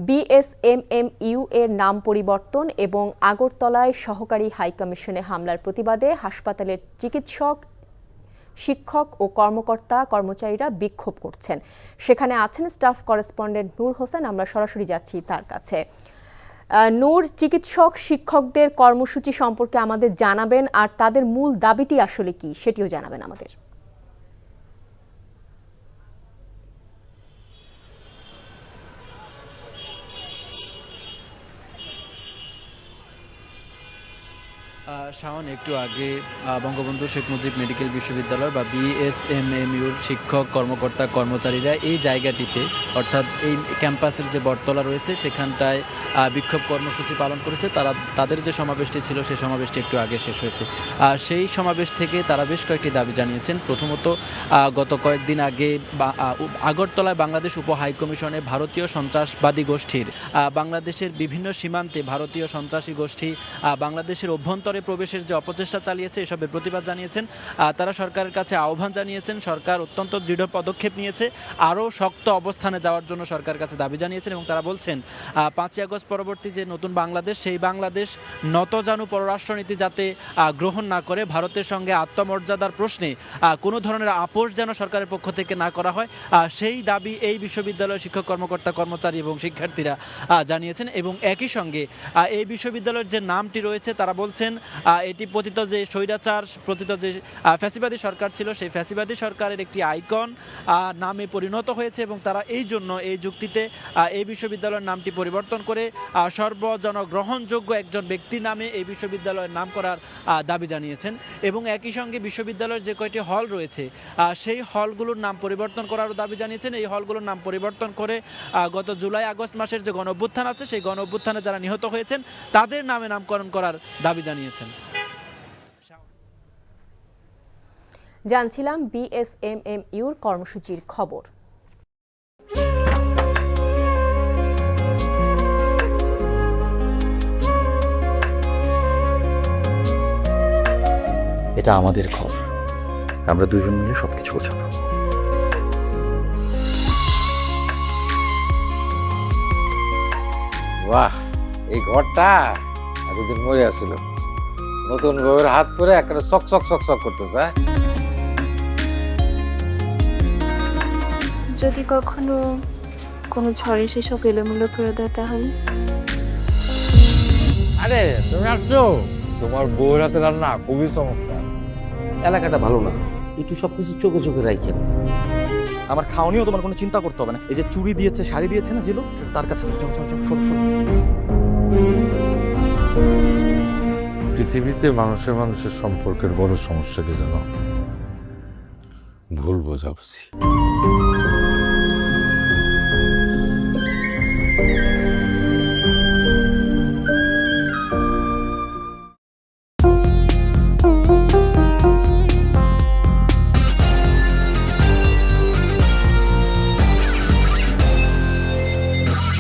BSMMU এর নাম পরিবর্তন এবং আগরতলায় সহকারী হাইকমিশনে হামলার প্রতিবাদে হাসপাতালের চিকিৎসক, শিক্ষক ও কর্মচারীরা বিক্ষোভ করছেন। সেখানে আছেন স্টাফ করেসপন্ডেন্ট নূর হোসেন। আমরা সরাসরি যাচ্ছি তার কাছে। নূর, চিকিৎসক শিক্ষকদের কর্মসূচি সম্পর্কে আমাদের জানাবেন, আর তাদের মূল দাবিটি আসলে কি সেটিও জানাবেন আমাদের। শাওন, একটু আগে বঙ্গবন্ধু শেখ মুজিব মেডিকেল বিশ্ববিদ্যালয় বা বিএসএমএমইউর শিক্ষক, কর্মকর্তা, কর্মচারীরা এই জায়গাটিতে অর্থাৎ এই ক্যাম্পাসের যে বটতলা রয়েছে সেখানটায় বিক্ষোভ কর্মসূচি পালন করেছে। তাদের যে সমাবেশটি ছিল সেই সমাবেশটি একটু আগে শেষ হয়েছে। সেই সমাবেশ থেকে তারা বেশ কয়েকটি দাবি জানিয়েছেন। প্রথমত, গত কয়েকদিন আগে আগরতলায় বাংলাদেশ উপ হাইকমিশনে ভারতীয় সন্ত্রাসবাদী গোষ্ঠীর বাংলাদেশের বিভিন্ন সীমান্তে ভারতীয় সন্ত্রাসী গোষ্ঠী বাংলাদেশের অভ্যন্তরে প্রবেশের যে অপচেষ্টা চালিয়েছে এসবের প্রতিবাদ জানিয়েছেন। তারা সরকারের কাছে আহ্বান জানিয়েছেন। সরকার অত্যন্ত দৃঢ় পদক্ষেপ নিয়েছে, আরও শক্ত অবস্থানে যাওয়ার জন্য সরকারের কাছে দাবি জানিয়েছেন। এবং তারা বলছেন 5ই আগস্ট পরবর্তী যে নতুন বাংলাদেশ, সেই বাংলাদেশ নতজানু পররাষ্ট্রনীতি যাতে গ্রহণ না করে, ভারতের সঙ্গে আত্মমর্যাদার প্রশ্নে কোনো ধরনের আপোষ যেন সরকারের পক্ষ থেকে না করা হয়, সেই দাবি এই বিশ্ববিদ্যালয়ের শিক্ষক, কর্মকর্তা, কর্মচারী এবং শিক্ষার্থীরা জানিয়েছেন। এবং একই সঙ্গে এই বিশ্ববিদ্যালয়ের যে নামটি রয়েছে, তারা বলছেন এটি পতিত যে স্বৈরাচার পতিত যে ফ্যাসিবাদী সরকার ছিল, সেই ফ্যাসিবাদী সরকারের একটি আইকন নামে পরিণত হয়েছে। এবং তারা এই জন্য এই যুক্তিতে এই বিশ্ববিদ্যালয়ের নামটি পরিবর্তন করে সর্বজনগ্রহণযোগ্য একজন ব্যক্তির নামে এই বিশ্ববিদ্যালয়ের নাম করার দাবি জানিয়েছেন। এবং একই সঙ্গে বিশ্ববিদ্যালয়ের যে কয়টি হল রয়েছে সেই হলগুলোর নাম পরিবর্তন করারও দাবি জানিয়েছেন। এই হলগুলোর নাম পরিবর্তন করে গত জুলাই আগস্ট মাসের যে গণঅভ্যুত্থান আছে সেই গণঅভ্যুত্থানে যারা নিহত হয়েছেন তাদের নামে নামকরণ করার দাবি জানিয়েছেন। জানছিলাম বিএসএমএমইউর কর্মসূচির খবর। এটা আমাদের ঘর, আমরা দুজন মিলে সবকিছু গোছাবো। বাহ, এই ঘরটা এতদিন মরে আসছিল, নতুন বউয়ের হাত পরে একটা চক চক চক চক করতেছে। যদি কখনো কোনো ঝড়ে সেসব এলোমেলো করে দেয় তাহলে? আরে তুমি আসছো, তোমার বউয়ের হাতে রান্না খুবই চমৎকার। এলাকাটা ভালো না, একটু সবকিছু চোখে চোখে রাখেন। আমার খাওয়ানিও তোমার কোনো চিন্তা করতে হবে না। এই যে চুড়ি দিয়েছে, শাড়ি দিয়েছে না যেগুলো, তার কাছে সরো। পৃথিবীতে মানুষের সম্পর্কের বড় সমস্যাকে যেন ভুল বোঝাবুঝি।